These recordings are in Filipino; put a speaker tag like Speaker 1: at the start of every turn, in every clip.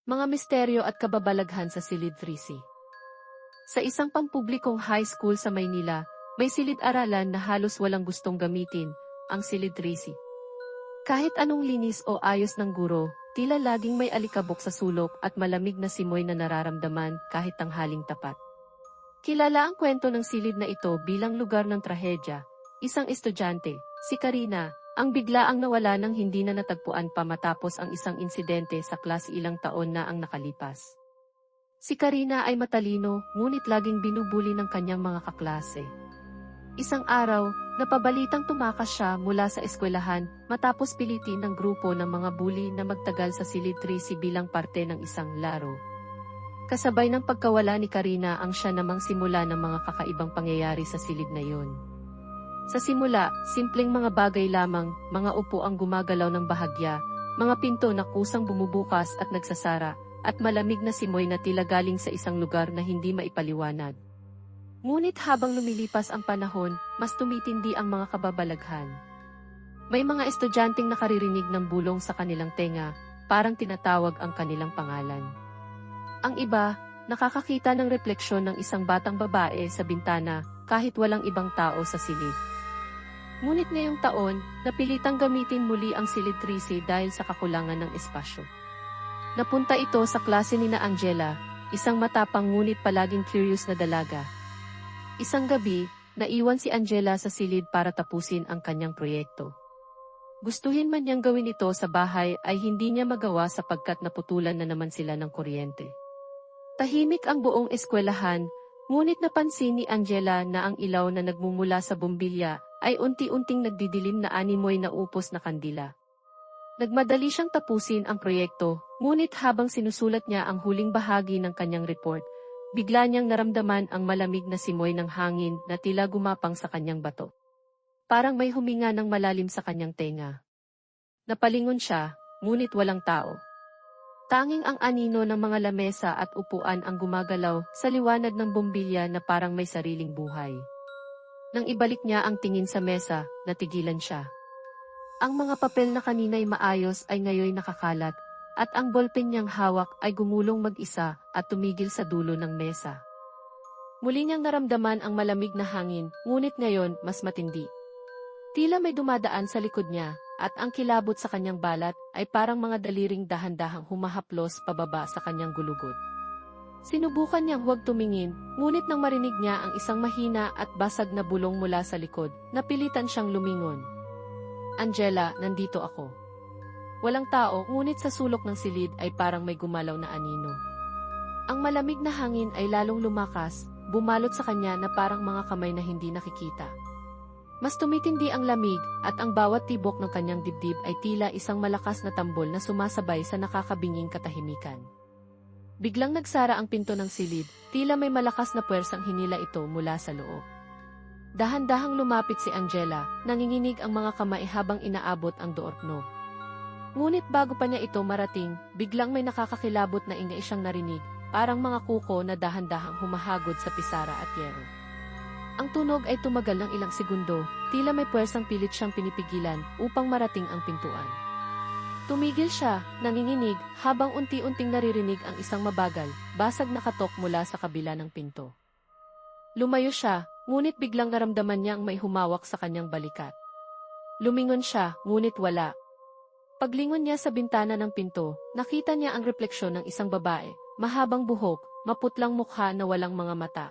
Speaker 1: Mga misteryo at kababalaghan sa Silid 3C. Sa isang pampublikong high school sa Maynila, may silid-aralan na halos walang gustong gamitin, ang Silid 3C. Kahit anong linis o ayos ng guro, tila laging may alikabok sa sulok at malamig na simoy na nararamdaman kahit tanghaling tapat. Kilala ang kwento ng silid na ito bilang lugar ng trahedya. Isang estudyante, si Karina, ang biglaang nawala nang hindi na natagpuan pa matapos ang isang insidente sa klase ilang taon na ang nakalipas. Si Karina ay matalino, ngunit laging binubuli ng kanyang mga kaklase. Isang araw, napabalitang tumakas siya mula sa eskwelahan matapos pilitin ng grupo ng mga bully na magtagal sa silid 3C bilang parte ng isang laro. Kasabay ng pagkawala ni Karina ang siya namang simula ng mga kakaibang pangyayari sa silid na yun. Sa simula, simpleng mga bagay lamang, mga upo ang gumagalaw ng bahagya, mga pinto na kusang bumubukas at nagsasara, at malamig na simoy na tila galing sa isang lugar na hindi maipaliwanag. Ngunit habang lumilipas ang panahon, mas tumitindi ang mga kababalaghan. May mga estudyanteng nakaririnig ng bulong sa kanilang tenga, parang tinatawag ang kanilang pangalan. Ang iba, nakakakita ng refleksyon ng isang batang babae sa bintana kahit walang ibang tao sa silid. Ngunit ngayong taon, napilitang gamitin muli ang silid 3C dahil sa kakulangan ng espasyo. Napunta ito sa klase ni na Angela, isang matapang ngunit palaging curious na dalaga. Isang gabi, naiwan si Angela sa silid para tapusin ang kanyang proyekto. Gustuhin man niyang gawin ito sa bahay ay hindi niya magawa sapagkat naputulan na naman sila ng kuryente. Tahimik ang buong eskwelahan, ngunit napansin ni Angela na ang ilaw na nagmumula sa bombilya ay unti-unting nagdidilim na animoy na upos na kandila. Nagmadali siyang tapusin ang proyekto, ngunit habang sinusulat niya ang huling bahagi ng kanyang report, bigla niyang naramdaman ang malamig na simoy ng hangin na tila gumapang sa kanyang bato. Parang may huminga ng malalim sa kanyang tenga. Napalingon siya, ngunit walang tao. Tanging ang anino ng mga lamesa at upuan ang gumagalaw sa liwanag ng bombilya na parang may sariling buhay. Nang ibalik niya ang tingin sa mesa, natigilan siya. Ang mga papel na kanina'y maayos ay ngayoy nakakalat, at ang ballpen niyang hawak ay gumulong mag-isa at tumigil sa dulo ng mesa. Muli niyang naramdaman ang malamig na hangin, ngunit ngayon mas matindi. Tila may dumadaan sa likod niya, at ang kilabot sa kanyang balat ay parang mga daliring dahan-dahang humahaplos pababa sa kanyang gulugod. Sinubukan niyang huwag tumingin, ngunit nang marinig niya ang isang mahina at basag na bulong mula sa likod, napilitan siyang lumingon. Angela, nandito ako. Walang tao, ngunit sa sulok ng silid ay parang may gumalaw na anino. Ang malamig na hangin ay lalong lumakas, bumalot sa kanya na parang mga kamay na hindi nakikita. Mas tumitindi ang lamig, at ang bawat tibok ng kanyang dibdib ay tila isang malakas na tambol na sumasabay sa nakakabinging katahimikan. Biglang nagsara ang pinto ng silid, tila may malakas na puwersang hinila ito mula sa loob. Dahan-dahang lumapit si Angela, nanginginig ang mga kamay habang inaabot ang doorknob. Ngunit bago pa niya ito marating, biglang may nakakakilabot na ingay siyang narinig, parang mga kuko na dahan-dahang humahagod sa pisara at yero. Ang tunog ay tumagal ng ilang segundo, tila may puwersang pilit siyang pinipigilan upang marating ang pintuan. Tumigil siya, nanginginig, habang unti-unting naririnig ang isang mabagal, basag na katok mula sa kabila ng pinto. Lumayo siya, ngunit biglang naramdaman niyang may humawak sa kanyang balikat. Lumingon siya, ngunit wala. Paglingon niya sa bintana ng pinto, nakita niya ang refleksyon ng isang babae, mahabang buhok, maputlang mukha na walang mga mata.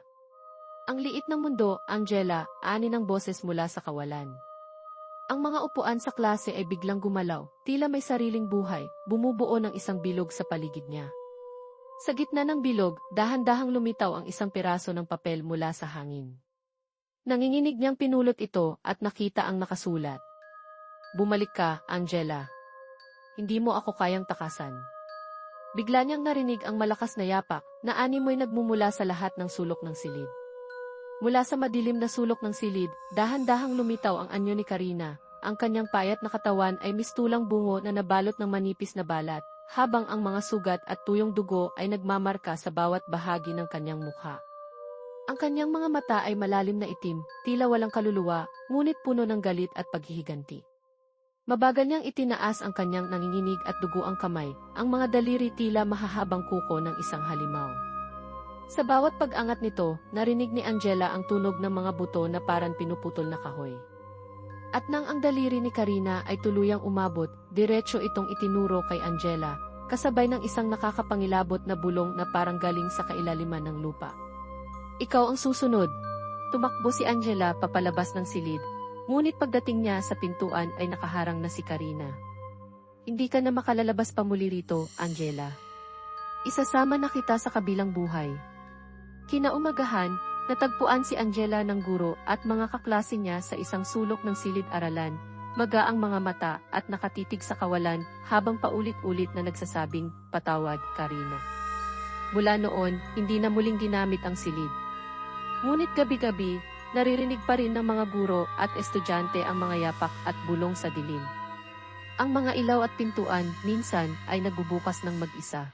Speaker 1: Ang liit ng mundo, Angela, ani ng boses mula sa kawalan. Ang mga upuan sa klase ay biglang gumalaw, tila may sariling buhay, bumubuo ng isang bilog sa paligid niya. Sa gitna ng bilog, dahan-dahang lumitaw ang isang piraso ng papel mula sa hangin. Nanginginig niyang pinulot ito at nakita ang nakasulat. Bumalik ka, Angela. Hindi mo ako kayang takasan. Bigla niyang narinig ang malakas na yapak, na animoy nagmumula sa lahat ng sulok ng silid. Mula sa madilim na sulok ng silid, dahan-dahang lumitaw ang anyo ni Karina. Ang kanyang payat na katawan ay mistulang bungo na nabalot ng manipis na balat, habang ang mga sugat at tuyong dugo ay nagmamarka sa bawat bahagi ng kanyang mukha. Ang kanyang mga mata ay malalim na itim, tila walang kaluluwa, ngunit puno ng galit at paghihiganti. Mabagal niyang itinaas ang kanyang nanginginig at dugo ang kamay, ang mga daliri tila mahahabang kuko ng isang halimaw. Sa bawat pag-angat nito, narinig ni Angela ang tunog ng mga buto na parang pinuputol na kahoy. At nang ang daliri ni Karina ay tuluyang umabot, diretso itong itinuro kay Angela, kasabay ng isang nakakapangilabot na bulong na parang galing sa kailaliman ng lupa. Ikaw ang susunod. Tumakbo si Angela papalabas ng silid, ngunit pagdating niya sa pintuan ay nakaharang na si Karina. Hindi ka na makalalabas pa muli rito, Angela. Isasama na kita sa kabilang buhay. Kinaumagahan, natagpuan si Angela ng guro at mga kaklase niya sa isang sulok ng silid-aralan, magaang mga mata at nakatitig sa kawalan habang paulit-ulit na nagsasabing, "Patawad, Karina." Mula noon, hindi na muling ginamit ang silid. Ngunit gabi-gabi, naririnig pa rin ng mga guro at estudyante ang mga yapak at bulong sa dilim. Ang mga ilaw at pintuan, minsan, ay nagbubukas ng mag-isa.